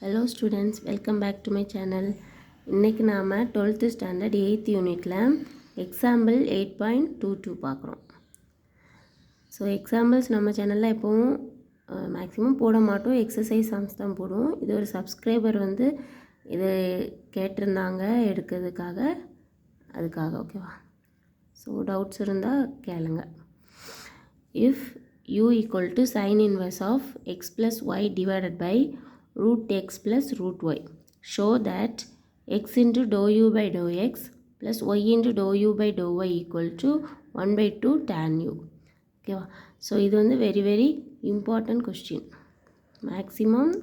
Hello students, welcome back to my channel. இன்னைக்கு நாம 12th standard 8th unitல example 8.22 பார்க்குறோம். So examples நம்ம சேனலில் எப்போவும் மேக்ஸிமம் போட மாட்டோம், எக்ஸசைஸ் சம்ஸ் தான் போடுவோம். இது ஒரு சப்ஸ்கிரைபர் வந்து இது கேட்டிருந்தாங்க எடுக்கிறதுக்காக, அதுக்காக ஓகேவா. ஸோ டவுட்ஸ் இருந்தால் கேளுங்க. If u equal to sin inverse of x plus y divided by root x plus root y, show that x into dou u by dou x plus y into dou u by dou y equal to 1 by 2 tan u. ஓகேவா. So இது வந்து very important question, maximum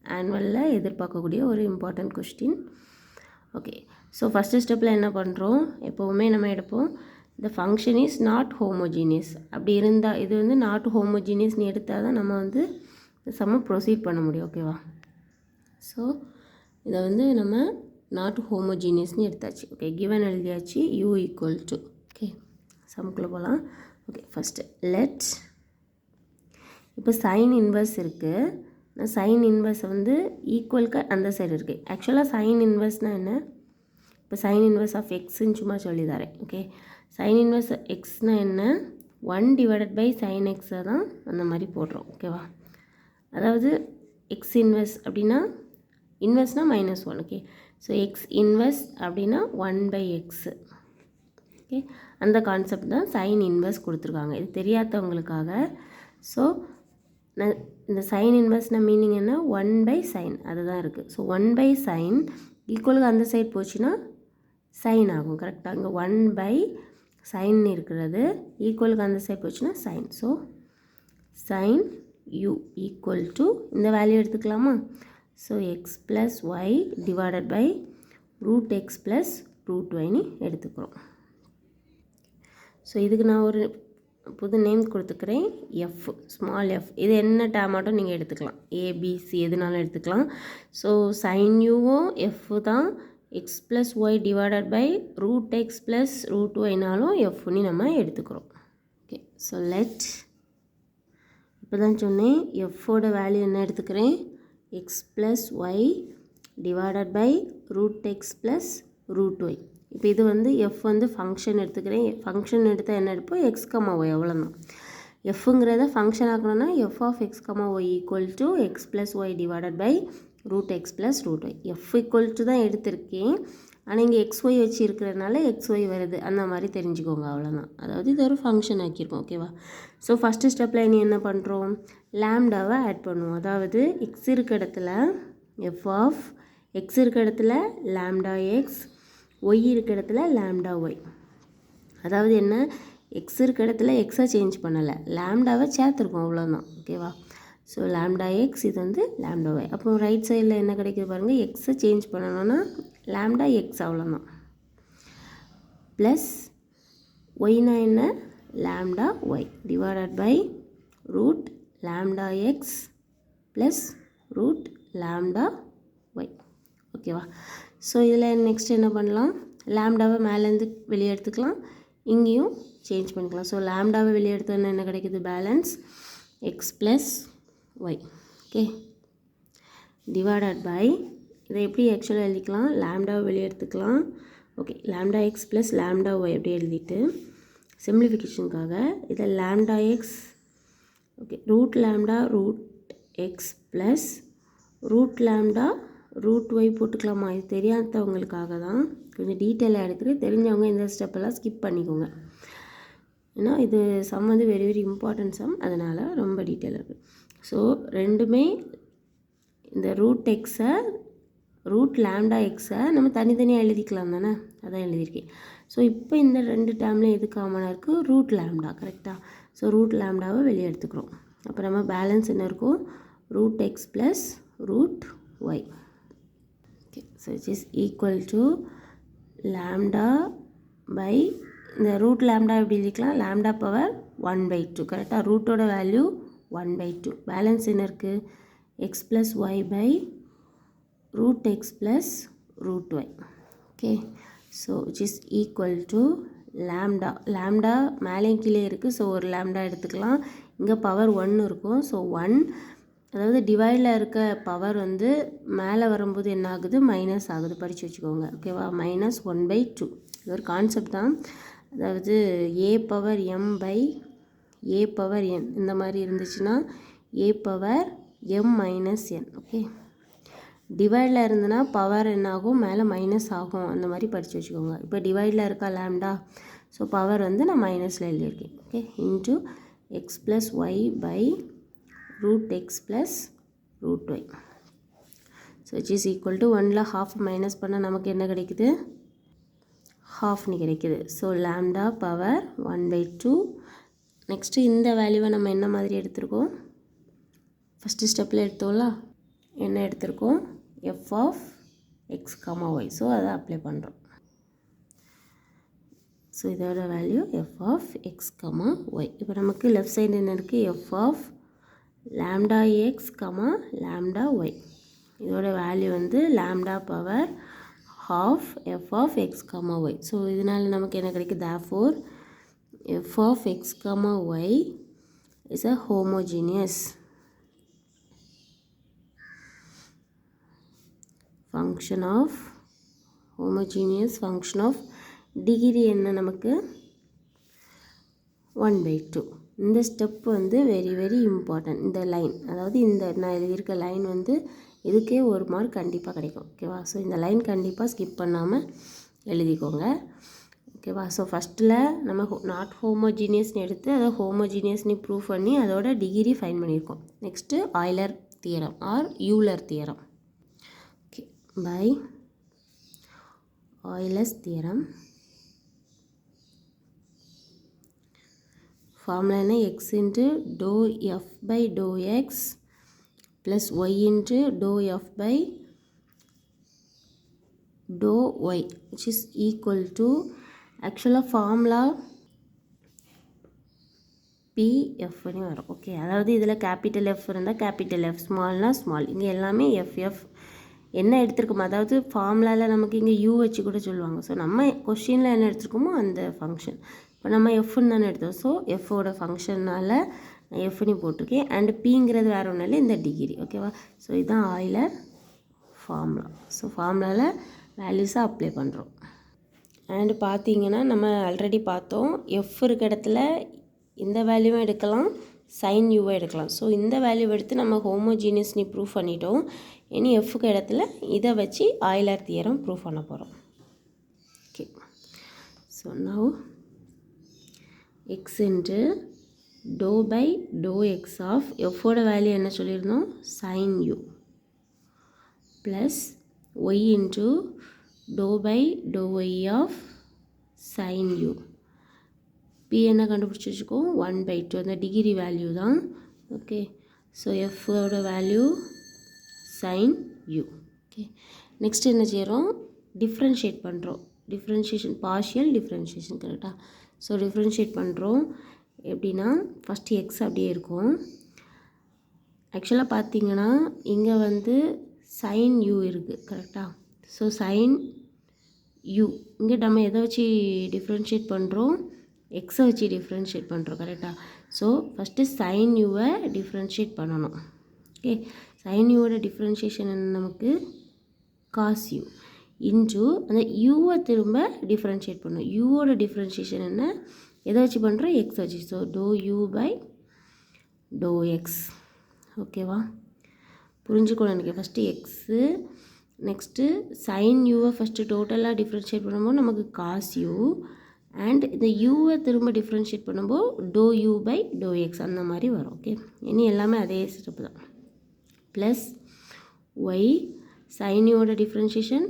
ஆனுவலில் எதிர்பார்க்கக்கூடிய ஒரு important question. Okay, so first ஸ்டெப்பில் என்ன பண்ணுறோம், எப்போவுமே நம்ம எடுப்போம் the function is not homogeneous. அப்படி இருந்தால் இது வந்து நாட் ஹோமோஜீனியஸ்னு எடுத்தால் தான் நம்ம வந்து சம்ம ப்ரொசீட் பண்ண முடியும். ஓகேவா. ஸோ இதை வந்து நம்ம நாட் ஹோமோஜீனியஸ்னு எடுத்தாச்சு. ஓகே, கிவன் எழுதியாச்சு u ஈக்குவல் டு. ஓகே, சம்குள்ளே போகலாம். ஓகே, ஃபஸ்ட்டு லெட், இப்போ சைன் இன்வர்ஸ் இருக்குது. நான் சைன் இன்வர்ஸை வந்து ஈக்குவலுக்கு அந்த சைடு இருக்குது. ஆக்சுவலாக சைன் இன்வர்ஸ்னால் என்ன, இப்போ சைன் இன்வர்ஸ் ஆஃப் எக்ஸ்ன்னு சும்மா சொல்லி தரேன். ஓகே, சைன் இன்வர்ஸ் எக்ஸ்னால் என்ன, 1 டிவைடட் பை சைன் எக்ஸை தான் அந்த மாதிரி போடுறோம். ஓகேவா. அதாவது எக்ஸ் இன்வர்ஸ் அப்படின்னா இன்வர்ஸ்னால் -1. ஓகே, ஸோ எக்ஸ் இன்வர்ஸ் அப்படின்னா 1 பை எக்ஸு. ஓகே, அந்த கான்செப்ட் தான் சைன் இன்வர்ஸ் கொடுத்துருக்காங்க, இது தெரியாதவங்களுக்காக. ஸோ இந்த சைன் இன்வர்ஸ்னால் மீனிங் என்ன, 1 பை சைன் அதுதான் இருக்குது. ஸோ 1 பை சைன் ஈக்குவலுக்கு அந்த சைடு போச்சுன்னா சைன் ஆகும். கரெக்டாக, இங்கே 1 பை சைன் இருக்கிறது, ஈக்குவலுக்கு அந்த சைடு போச்சுன்னா sine. So sine u equal to இந்த வேல்யூ எடுத்துக்கலாமா. So x plus y divided by root x plus root ஒய்னு எடுத்துக்கிறோம். ஸோ இதுக்கு நான் ஒரு புது நேம் கொடுத்துக்கிறேன், எஃப், ஸ்மால் எஃப். இது என்ன டேர்மாட்டும் நீங்கள் எடுத்துக்கலாம், ஏபிசி எதுனாலும் எடுத்துக்கலாம். ஸோ சைன் யூவும் எஃப் தான், x plus y divided by root x plus root ஒய்னாலும் எஃப்னு நம்ம எடுத்துக்கிறோம். ஓகே, ஸோ லெட், இப்போ தான் சொன்னேன் எஃப்போட வேல்யூ என்ன எடுத்துக்கிறேன், x plus y divided by root x plus root y. இப்போ இது வந்து எஃப் வந்து ஃபங்க்ஷன் எடுத்துக்கிறேன். ஃபங்க்ஷன் எடுத்தால் என்ன எடுப்போம், எக்ஸ் கமா ஒய், அவ்வளோதான். எஃப்ங்கிறத ஃபங்க்ஷன் ஆக்கணும்னா f of x comma y equal to x plus y divided by root x plus root y. F equal to தான் எடுத்திருக்கேன், ஆனால் இங்கே எக்ஸ் ஒய் வச்சு இருக்கிறதுனால எக்ஸ் ஒய் வருது, அந்த மாதிரி தெரிஞ்சுக்கோங்க, அவ்வளோதான். அதாவது இது ஒரு ஃபங்க்ஷன் ஆக்கியிருக்கோம். ஓகேவா. ஸோ ஃபஸ்ட்டு ஸ்டெப்பில் இனி என்ன பண்ணுறோம், லேம்டாவை ஆட் பண்ணுவோம். அதாவது எக்ஸ் இருக்க இடத்துல எஃப் ஆஃப் எக்ஸ் இருக்க இடத்துல லேம்டா எக்ஸ், ஒய் இருக்க இடத்துல லேம்டா ஒய். அதாவது என்ன, எக்ஸ் இருக்க இடத்துல எக்ஸை சேஞ்ச் பண்ணலை, லேம்டாவை சேர்த்துருக்கோம், அவ்வளோதான். ஓகேவா. ஸோ லேம்டா எக்ஸ், இது வந்து லேம்டா ஒய். அப்போ ரைட் சைடில் என்ன கிடைக்குது பாருங்கள், எக்ஸை சேஞ்ச் பண்ணணும்னா லேம்டா எக்ஸ், அவ்வளோதான். ப்ளஸ் ஒய்னா என்ன, lambda y divided by root lambda x plus root lambda y. ஓகேவா. ஸோ இதில் நெக்ஸ்ட் என்ன பண்ணலாம், லேம்டாவை மேலேருந்து வெளியே எடுத்துக்கலாம், இங்கேயும் சேஞ்ச் பண்ணிக்கலாம். ஸோ லேம்டாவை வெளியே எடுத்தோன்னா என்ன கிடைக்குது, balance x plus y. Okay, divided by, இதை எப்படி ஆக்சுவலாக எழுதிக்கலாம், லேம்டாவை வெளியே எடுத்துக்கலாம். Okay, lambda x plus lambda y அப்படி எழுதிட்டு சிம்பிளிஃபிகேஷனுக்காக இதை lambda x, okay, root lambda root x plus root lambda root y போட்டுக்கலாமா. இது தெரியாதவங்களுக்காக தான் கொஞ்சம் டீட்டெயிலாக எடுக்கிறேன், தெரிஞ்சவங்க இந்த ஸ்டெப்பெல்லாம் ஸ்கிப் பண்ணிக்கோங்க. ஏன்னா இது சம் வந்து வெரி இம்பார்ட்டன்ட் சம், அதனால் ரொம்ப டீட்டெயிலாக இருக்குது. ஸோ ரெண்டுமே இந்த ரூட் எக்ஸை ரூட் லேம்டா எக்ஸை நம்ம தனித்தனியாக எழுதிக்கலாம் தானே, அதான் எழுதியிருக்கேன். ஸோ இப்போ இந்த ரெண்டு டேர்மில் எது காமனாக இருக்குது, ரூட் லேம்டா. கரெக்டாக. ஸோ ரூட் லேம்டாவை வெளியே எடுத்துக்கிறோம். அப்போ நம்ம பேலன்ஸ் என்ன இருக்கும், root x plus root y. Okay, so it is equal to lambda by, இந்த ரூட் லேம்டா எப்படி எழுதிக்கலாம், லேம்டா பவர் 1/2. கரெக்டாக, ரூட்டோட வேல்யூ 1/2. பேலன்ஸ் என்ன இருக்குது, x plus y by root x plus root y. Okay, so which is equal to lambda, lambda மேலே கீழே இருக்குது, so ஒரு லேம்டா எடுத்துக்கலாம். இங்கே பவர் 1 இருக்கும். ஸோ 1 அதாவது டிவைடில் இருக்க பவர் வந்து மேலே வரும்போது என்ன ஆகுது, மைனஸ் ஆகுது, படித்து வச்சுக்கோங்க. ஓகேவா, -1/2 இது ஒரு கான்செப்ட் தான். அதாவது a power m by a power n இந்த மாதிரி இருந்துச்சுன்னா a power m minus n. Okay, டிவைடில் இருந்துன்னா பவர் என்ன ஆகும், மேலே மைனஸ் ஆகும், அந்த மாதிரி படித்து வச்சுக்கோங்க. இப்போ டிவைடில் இருக்கா லேம்டா, ஸோ பவர் வந்து நான் மைனஸில் எழுதியிருக்கேன். ஓகே, இன்ட்டு x + y பை √x + √y. So which is equal to 1ல் ½ மைனஸ் பண்ணால் நமக்கு என்ன கிடைக்குது, ½ கிடைக்குது. So lambda power 1/2. நெக்ஸ்ட்டு இந்த வேல்யூவை நம்ம என்ன மாதிரி எடுத்திருக்கோம், ஃபஸ்ட்டு ஸ்டெப்பில் எடுத்தோம்ல, என்ன எடுத்திருக்கோம், f of x, y. So அதை அப்ளை பண்ணுறோம். ஸோ இதோட value f of x, y. இப்போ நமக்கு லெஃப்ட் சைடு என்ன இருக்குது, f of lambda x, lambda y. இதோட வேல்யூ வந்து lambda power ½ f of x, y. So இதனால் நமக்கு என்ன கிடைக்குது, therefore f of x, y is a homogeneous function of degree என்ன நமக்கு 1/2. இந்த ஸ்டெப் வந்து வெரி வெரி இம்பார்ட்டன்ட். இந்த லைன், அதாவது இந்த நான் எழுதியிருக்க லைன் வந்து இதுக்கே 1 மார்க் கண்டிப்பாக கிடைக்கும். ஓகேவா, ஸோ இந்த லைன் கண்டிப்பாக ஸ்கிப் பண்ணாமல் எழுதிக்கோங்க. ஓகேவா, ஸோ ஃபஸ்ட்டில் நம்ம நாட் ஹோமோஜீனியஸ்னு எடுத்து அதை ஹோமோஜீனியஸ்னு ப்ரூவ் பண்ணி அதோட டிகிரி ஃபைன் பண்ணியிருக்கோம். Next Euler theorem or Euler theorem. Okay, by Euler's theorem. Formula என்ன, x into dou f by dou x plus y into dou f by dou y, which is equal to, ஆக்சுவலாக formula PFன்னு வரும். Okay, அதாவது இதில் capital F இருந்தால் capital F, ஸ்மால்னால் small, இங்கே எல்லாமே FF என்ன எடுத்துருக்கோமோ, அதாவது ஃபார்முலாவில் நமக்கு இங்கே U வச்சு கூட சொல்லுவாங்க. ஸோ நம்ம கொஷினில் என்ன எடுத்துருக்கோமோ அந்த ஃபங்க்ஷன் இப்போ நம்ம எஃப்னு தானே எடுத்தோம். ஸோ எஃபோட ஃபங்க்ஷனால் எஃப்னு போட்டிருக்கேன். அண்டு பிங்கிறது வேறு ஒன்றும் இல்லை, இந்த டிகிரி. ஓகேவா, ஸோ இதுதான் ஆய்லர் ஃபார்முலா. ஸோ ஃபார்முலாவில் வேல்யூஸை அப்ளை பண்ணுறோம். அண்டு பார்த்தீங்கன்னா நம்ம ஆல்ரெடி பார்த்தோம், எஃப் இருக்க இடத்துல இந்த வேல்யூவும் எடுக்கலாம், சைன் யூவை எடுக்கலாம். ஸோ இந்த வேல்யூவை எடுத்து நம்ம ஹோமோஜீனியஸ்னு ப்ரூவ் பண்ணிட்டோம். இனி எஃப்க்கு இடத்துல இதை வச்சு ஆய்லர் தியரம் ப்ரூவ் பண்ண போகிறோம். Okay, so now x into dou by dou x of fோட வேல்யூ என்ன சொல்லியிருந்தோம், sin u plus y into dou by dou y of sin u. p என்ன கண்டுபிடிச்சி வச்சுக்கோம், 1/2, அந்த டிகிரி வேல்யூ தான். ஓகே, ஸோ fோட value sin u. Okay, next என்ன செய்கிறோம், டிஃப்ரென்ஷியேட் பண்ணுறோம். டிஃப்ரென்ஷியேஷன், பார்ஷியல் டிஃப்ரென்ஷியேஷன், கரெக்டாக. ஸோ டிஃப்ரென்ஷியேட் பண்ணுறோம் எப்படின்னா, ஃபஸ்ட்டு எக்ஸ் அப்படியே இருக்கும். ஆக்சுவலாக பார்த்தீங்கன்னா இங்கே வந்து சைன் யூ இருக்குது, கரெக்டாக. ஸோ சைன் யூ இங்கே நம்ம எதை வச்சு டிஃப்ரென்ஷியேட் பண்ணுறோம், எக்ஸை வச்சு டிஃப்ரென்ஷியேட் பண்ணுறோம், கரெக்டாக. ஸோ ஃபஸ்ட்டு சைன் யூவை டிஃப்ரென்ஷியேட் பண்ணணும். ஓகே, சைன் யூவோட டிஃப்ரென்ஷியேஷன் என்ன நமக்கு, காஸ் யூ இன்ட்டு அந்த யூவை திரும்ப டிஃப்ரென்ஷியேட் பண்ணணும். யூவோட டிஃப்ரென்ஷியேஷன் என்ன, எதை வச்சு பண்ணுறோம், எக்ஸ் வச்சு. So dou u by dou x. ஓகேவா, புரிஞ்சுக்கணும் எனக்கு. ஃபஸ்ட்டு எக்ஸு, நெக்ஸ்ட்டு சைன் யூவை ஃபஸ்ட்டு டோட்டலாக டிஃப்ரென்ஷியேட் பண்ணும்போது நமக்கு காஸ் யூ, அண்ட் இந்த யூவை திரும்ப டிஃப்ரென்ஷியேட் பண்ணும்போது dou u by dou x, அந்த மாதிரி வரும். ஓகே, இனி எல்லாமே அதே ஸ்டெப்பு தான். ப்ளஸ் ஒய், சைன் யூவோட டிஃப்ரென்ஷியேஷன்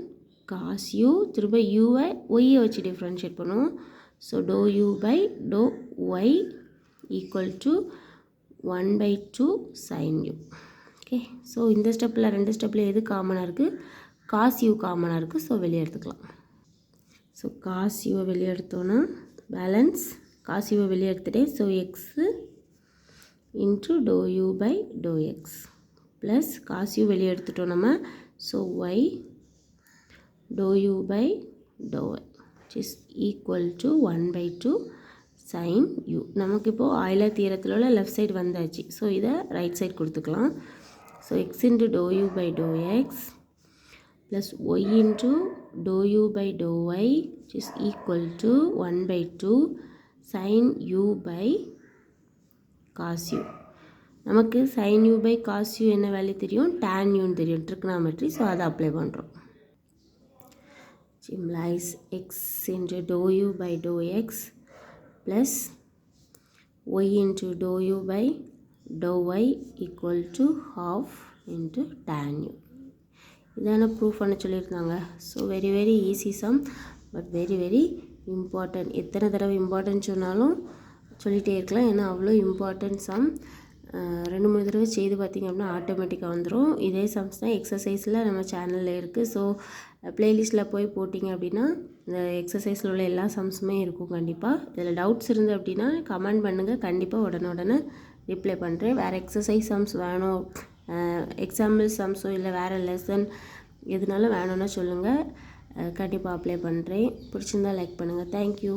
காஸ் யூ, திரும்ப யூவை ஒய்யை வச்சு டிஃப்ரென்ஷியேட் பண்ணுவோம். So dou u by dou y equal to 1/2 sine u. Okay, so இந்த ஸ்டெப்பில் 2 ஸ்டெப்பில் எது காமனாக இருக்குது, காஸ் யூ காமனாக இருக்குது. ஸோ வெளியே எடுத்துக்கலாம். ஸோ காஸ் யூவை வெளியே எடுத்தோன்னா பேலன்ஸ், காஸ் யூவை வெளியே எடுத்துகிட்டே, so x into dou u by dou x plus because u வெளியே எடுத்துட்டோம் நம்ம. So y dou u by dou y, which is equal to 1/2 sin u. நமக்கு இப்போது ஆய்லர் தியரத்தில் உள்ள லெஃப்ட் சைடு வந்தாச்சு. ஸோ இதை ரைட் சைடு கொடுத்துக்கலாம். So x into dou u by dou x plus y into dou u by dou y which is equal to 1/2 sin u by cos u. நமக்கு sin u by cos u என்ன value தெரியும், tan u தெரியும், trigonometry. So அதை apply பண்ணுறோம். implies x into dou u by dou x plus y into dou u by dou y equal to half into tan u. இதான proof பண்ண சொல்லியிருந்தாங்க. So very easy sum, but very important. எத்தனை தடவை important சொன்னாலும் சொல்லிகிட்டே இருக்கலாம், ஏன்னா அவ்வளோ இம்பார்ட்டன்ட் சம். 2-3 தடவை செய்து பார்த்திங்க அப்படின்னா ஆட்டோமேட்டிக்காக வந்துடும். இதே சம்ஸ் தான் எக்ஸசைஸில் நம்ம சேனலில் இருக்குது. ஸோ ப்ளேலிஸ்ட்டில் போய் போட்டிங்க அப்படின்னா இந்த எக்ஸசைஸில் உள்ள எல்லா சம்ஸுமே இருக்கும். கண்டிப்பாக இதில் டவுட்ஸ் இருந்து அப்படின்னா கமெண்ட் பண்ணுங்கள், கண்டிப்பாக உடனே ரிப்ளை பண்ணுறேன். வேறு எக்ஸசைஸ் சம்ஸ் வேணும், எக்ஸாம்பிள் சம்ஸோ இல்லை வேறு லெசன் எதுனாலும் வேணும்னா சொல்லுங்கள், கண்டிப்பாக அப்ளை பண்ணுறேன். பிடிச்சிருந்தால் லைக் பண்ணுங்கள். தேங்க்யூ.